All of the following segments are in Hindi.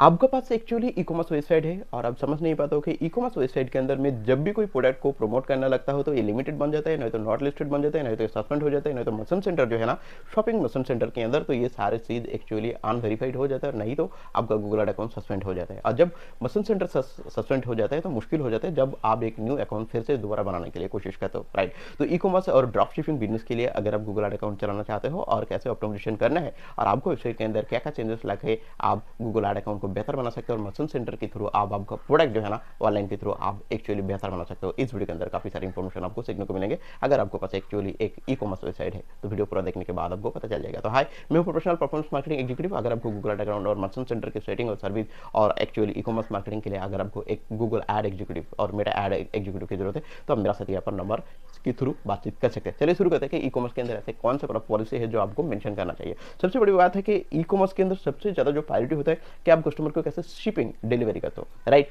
आपके पास एक्चुअली ई कॉमर्स वेबसाइट है और आप समझ नहीं पाते हो कि ई कॉमर्स वेबसाइट के अंदर में जब भी कोई प्रोडक्ट को प्रमोट करना लगता हो तो ये लिमिटेड बन जाता है, नहीं तो नॉट लिस्टेड बन जाता है, नहीं तो सस्पेंड हो जाता है, नहीं तो मर्चेंट सेंटर जो है ना, शॉपिंग मर्चेंट सेंटर के अंदर तो ये सारे चीज एक्चुअली अनवेरीफाइड हो जाता है, नहीं तो आपका गूगल एड अकाउंट सस्पेंड हो जाता है। और जब मर्चेंट सेंटर सस्पेंड हो जाता है तो मुश्किल हो जाता है जब आप एक न्यू अकाउंट फिर से दोबारा बनाने के लिए कोशिश करते हो, राइट। तो ई कॉमर्स और ड्रॉप शिपिंग बिजनेस के लिए अगर आप गूगल एड अकाउंट चलाना चाहते हो और कैसे ऑप्टिमाइजेशन करना है और आपको वेबसाइट के अंदर क्या क्या चेंजेस लाके आप गूगल एड अकाउंट को बेहतर बना सकते हो और मर्चेंट सेंटर के थ्रू आप आपका प्रोडक्ट जो है ना ऑनलाइन के थ्रू आप एक्चुअली बेहतर बना सकते हो, इस वीडियो के अंदर काफी सारी इंफॉर्मेशन आपको सीखने को मिलेंगे। अगर आपको पास एक्चुअली एक ई कॉमर्स वेबसाइट है तो वीडियो पूरा देखने के बाद आपको पता चल जाएगा। तो हाय, मैं प्रोफेशनल परफॉर्मेंस मार्केटिंग एग्जीक्यूटिव। अगर आपको गूगल एड अकाउंट और मर्चेंट सेंटर की सेटिंग और सर्विस और एक्चुअली ई कॉमर्स मार्केटिंग के लिए अगर आपको एक गूगल एड एग्जीक्यूटिव और मेरा एड एग्जीक्यूटिव की जरूरत है तो आप मेरा साथ यहाँ पर नंबर के थ्रू बातचीत कर सकते हैं। चलिए शुरू करते हैं कि ई कॉमर्स के अंदर ऐसे कौन सा पॉलिसी है जो आपको मेंशन करना चाहिए। सबसे बड़ी बात है कि ई कॉमर्स के अंदर सबसे ज्यादा जो प्रायोरिटी होता है कि आप कस्टमर को कैसे शिपिंग डिलीवरी करते हो, राइट।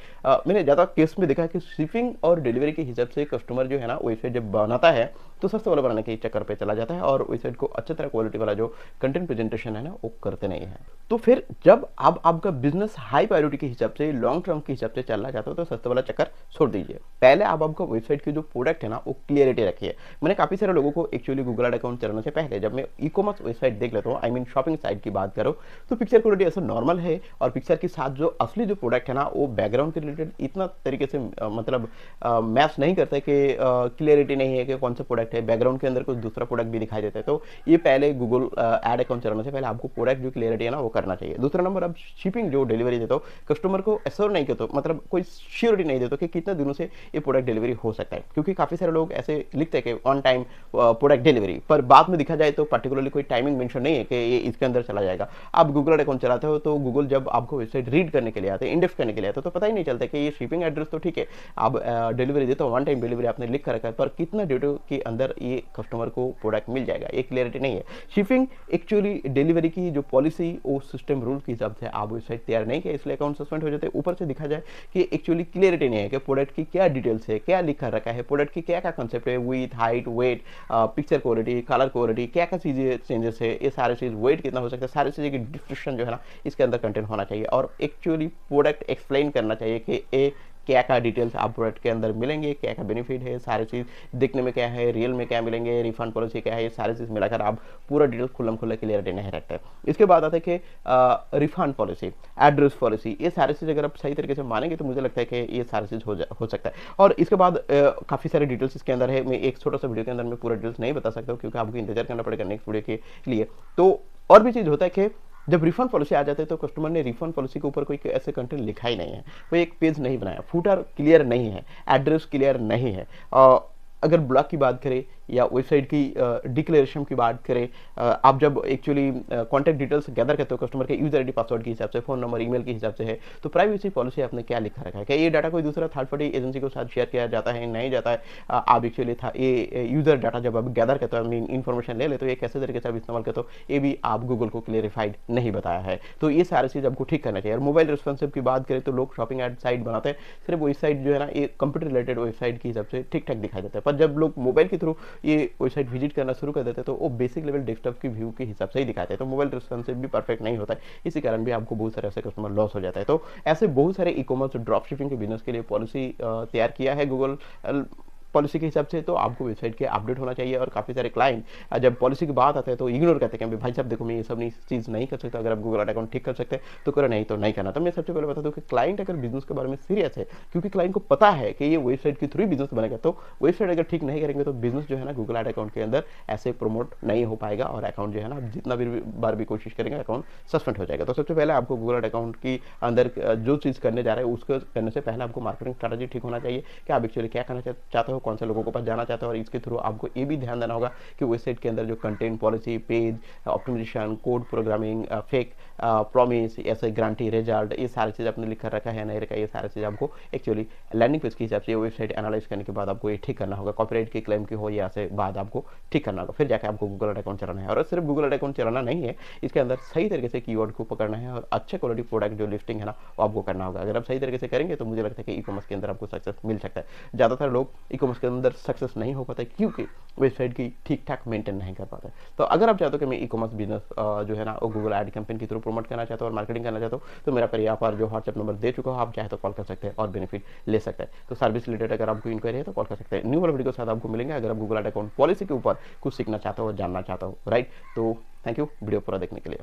मैंने ज्यादा केस में देखा है कि शिपिंग और डिलीवरी के हिसाब से कस्टमर जो है ना वेबसाइट जब बनाता है तो सस्ते वाला बनाने के चक्कर पे चला जाता है और वेबसाइट को अच्छी तरह क्वालिटी वाला जो कंटेंट प्रेजेंटेशन है ना वो करते नहीं है। तो फिर जब आप आपका बिजनेस हाई प्रायोरिटी के हिसाब से लॉन्ग टर्म के हिसाब से चलना चाहते हो तो सस्ते वाला चक्कर छोड़ दीजिए। पहले आप आपका वेबसाइट की जो प्रोडक्ट है ना वो क्लियरिटी रखिए। मैंने काफी सारे लोगों को एक्चुअली गूगल एड अकाउंट चलाने से पहले जब मैं ई कॉमर्स वेबसाइट देख लेता हूँ, आई मीन शॉपिंग साइट की बात करो, तो पिक्चर क्वालिटी ऐसा नॉर्मल है और पिक्चर के साथ जो असली जो प्रोडक्ट है ना वो बैकग्राउंड के रिलेटेड इतना तरीके से मतलब मैच नहीं करता कि क्लियरिटी नहीं है कि कौन सा प्रोडक्ट है, बैकग्राउंड के अंदर कुछ दूसरा प्रोडक्ट भी दिखाई देता है। तो ये पहले गूगल एड अकाउंट चलाने से पहले आपको प्रोडक्ट जो क्लियरिटी है ना वो करना चाहिए। दूसरा नंबर, आप शिपिंग जो डिलीवरी देते हो कस्टमर को एश्योर नहीं करते, मतलब कोई श्योरिटी नहीं देते कि कितने दिनों से ये प्रोडक्ट डिलीवरी हो सकता है, क्योंकि काफी सारे लोग ऐसे लिखते हैं कि ऑन टाइम प्रोडक्ट डिलीवरी, पर बाद में दिखा जाए तो पर्टिकुलरली कोई टाइमिंग मेंशन नहीं है कि ये इसके अंदर चला जाएगा। आप गूगल अकाउंट चलाते हो तो गूगल जब आपको वेबसाइट रीड करने के लिए आते हैं, इंडेक्स करने के लिए आते हैं, तो पता ही नहीं चलता कि ये शिपिंग एड्रेस तो ठीक है, आप डिलीवरी देते हो, वन टाइम डिलीवरी आपने लिख कर रखा है, पर कितना डेटा के अंदर ये कस्टमर को प्रोडक्ट मिल जाएगा ये क्लियरिटी नहीं है। शिपिंग एक्चुअली डिलीवरी की जो पॉलिसी वो सिस्टम रूल के हिसाब से आप वेबसाइट तैयार नहीं किया, इसलिए अकाउंट सस्पेंड हो जाते हैं। ऊपर से दिखा जाए कि एक्चुअली क्लियरिटी नहीं है कि प्रोडक्ट की क्या डिटेल्स है, क्या लिखा रखा है, प्रोडक्ट की क्या क्या कंसेप्ट है, with height weight, picture quality, colour quality, क्या क्या चीजें चेंजेस है, ये सारी चीज वेट कितना हो सकता है, सारी चीजें की डिस्क्रिप्शन जो है ना इसके अंदर कंटेंट होना चाहिए और एक्चुअली प्रोडक्ट एक्सप्लेन करना चाहिए कि ए क्या क्या डिटेल्स आप प्रोडक्ट के अंदर मिलेंगे, क्या क्या बेनिफिट है, सारी चीज दिखने में क्या है, रियल में क्या मिलेंगे, रिफंड पॉलिसी क्या है, ये सारी चीज मिलाकर आप पूरा डिटेल्स खुल्लम खुल्ला क्लियरिटी नहीं रखते हैं। इसके बाद आता है कि रिफंड पॉलिसी, एड्रेस पॉलिसी, ये सारी चीज अगर आप सही तरीके से मानेंगे तो मुझे लगता है कि ये सारी चीज हो सकता है। और इसके बाद काफी सारे डिटेल्स इसके अंदर है, मैं एक छोटा सा वीडियो के अंदर मैं पूरा डिटेल्स नहीं बता सकता हूँ क्योंकि आपको इंतजार करना पड़ेगा नेक्स्ट वीडियो के लिए। तो और भी चीज होता है कि जब रिफंड पॉलिसी आ जाते हैं तो कस्टमर ने रिफंड पॉलिसी के ऊपर कोई ऐसे कंटेंट लिखा ही नहीं है, कोई एक पेज नहीं बनाया, फूटर क्लियर नहीं है, एड्रेस क्लियर नहीं है। अगर ब्लॉग की बात करें या वेबसाइट की डिक्लेरेशन की बात करें, आप जब एक्चुअली कॉन्टैक्ट डिटेल्स गैदर करते हो कस्टमर के यूजर आईडी पासवर्ड के हिसाब से, फोन नंबर ईमेल के हिसाब से है, तो प्राइवेसी पॉलिसी आपने क्या लिखा रखा है, क्या ये डाटा कोई दूसरा थर्ड पार्टी एजेंसी के साथ शेयर किया जाता है, नहीं जाता है। आप एक्चुअली था ये यूजर डाटा जब आप गैदर करते हो, मीन इन्फॉर्मेशन ले लेते हो, ये कैसे तरीके से आप इस्तेमाल करते हो ये भी आप गूगल को क्लियरिफाइड नहीं बताया है। तो ये सारी चीज आपको ठीक करना चाहिए। और मोबाइल रिस्पॉन्सिव की बात करें तो लोग शॉपिंग एड साइट बनाते हैं, सिर्फ वेबसाइट जो है ना ये कंप्यूटर रिलेटेड वेबसाइट के हिसाब से ठीक ठाक दिखाई देता है, पर जब लोग मोबाइल के थ्रू ये वेबसाइट विजिट करना शुरू कर देते हैं तो वो बेसिक लेवल डेस्कटॉप की व्यू के हिसाब से ही दिखाते हैं, तो मोबाइल रिस्पॉन्सिव भी परफेक्ट नहीं होता है, इसी कारण भी आपको बहुत सारे ऐसे कस्टमर लॉस हो जाता है। तो ऐसे बहुत सारे ई कॉमर्स ड्रॉप शिपिंग के बिजनेस के लिए पॉलिसी तैयार किया है गूगल पॉलिसी के हिसाब से, तो आपको वेबसाइट के अपडेट होना चाहिए। और काफी सारे क्लाइंट जब पॉलिसी की बात आते हैं तो इग्नोर करते हैं कि भाई साहब देखो मैं ये सब चीज नहीं कर सकता, अगर आप गूगल अकाउंट ठीक कर सकते हैं तो करो, नहीं तो नहीं करना। तो मैं सबसे पहले बता दूं कि क्लाइंट अगर बिजनेस के बारे में सीरियस है, क्योंकि क्लाइंट को पता है कि ये वेबसाइट के थ्रू ही बिजनेस बनेगा, तो वेबसाइट अगर ठीक नहीं करेंगे तो बिजनेस जो है ना गूगल एड अकाउंट के अंदर ऐसे प्रमोट नहीं हो पाएगा और अकाउंट जो है ना जितना भी बार भी कोशिश करेंगे अकाउंट सस्पेंड हो जाएगा। तो सबसे पहले आपको गूगल एड अकाउंट की अंदर जो चीज करने जा रहे हैं उसको करने से पहले आपको मार्केटिंग स्ट्रेटजी ठीक होना चाहिए कि आप एक्चुअली क्या करना चाहते हो, कौन से लोगों के पास जाना चाहते हो, और इसके थ्रू आपको ये भी ध्यान देना होगा कि वेबसाइट के अंदर जो content policy, page optimisation, code programming, fake promise, ऐसे गारंटी, रिजल्ट, ये सारी चीज आपने लिख कर रखा है नहीं रखा, ये सारी चीज आपको एक्चुअली लैंडिंग पेज के हिसाब से वेबसाइट एनालाइज करने के बाद आपको ये ठीक करना होगा। कॉपीराइट की क्लेम की हो या से बाद आपको ठीक करना होगा, फिर जाकर आपको गूगल अकाउंट चलाना है। और सिर्फ गूगल अकाउंट चलाना नहीं है, इसके अंदर सही तरीके से कीवर्ड को पकड़ना है और अच्छे क्वालिटी प्रोडक्ट जो लिस्टिंग है ना वो आपको करना होगा। अगर आप सही तरीके से करेंगे तो मुझे लगता है कि ई कॉमर्स के अंदर आपको सक्सेस मिल सकता है। ज्यादातर लोग ई कॉमर्स के अंदर सक्सेस नहीं हो पाता है, क्योंकि वेबसाइट की ठीक ठाक मेंटेन नहीं कर पाता है। तो अगर आप चाहते हो कि मैं ई कॉमर्स बिजनेस जो है ना वो गूगल एड कैंपेन के थ्रू प्रमोट करना चाहता हूँ और मार्केटिंग करना चाहता हूँ, तो मेरा पर यहाँ पर जो व्हाट्सएप नंबर दे चुका हूँ, आप चाहे तो कॉल कर सकते हैं और बेनिफिट ले सकते हैं। तो सर्विस रिलेटेड अगर आपको इंक्वायरी है तो कॉल कर सकते हैं। न्यू वाला वीडियो के साथ आपको मिलेंगे अगर आप गूगल एड अकाउंट पॉलिसी के ऊपर कुछ सीखना चाहते हो और जानना चाहते हो, राइट। तो थैंक यू वीडियो पूरा देखने के लिए।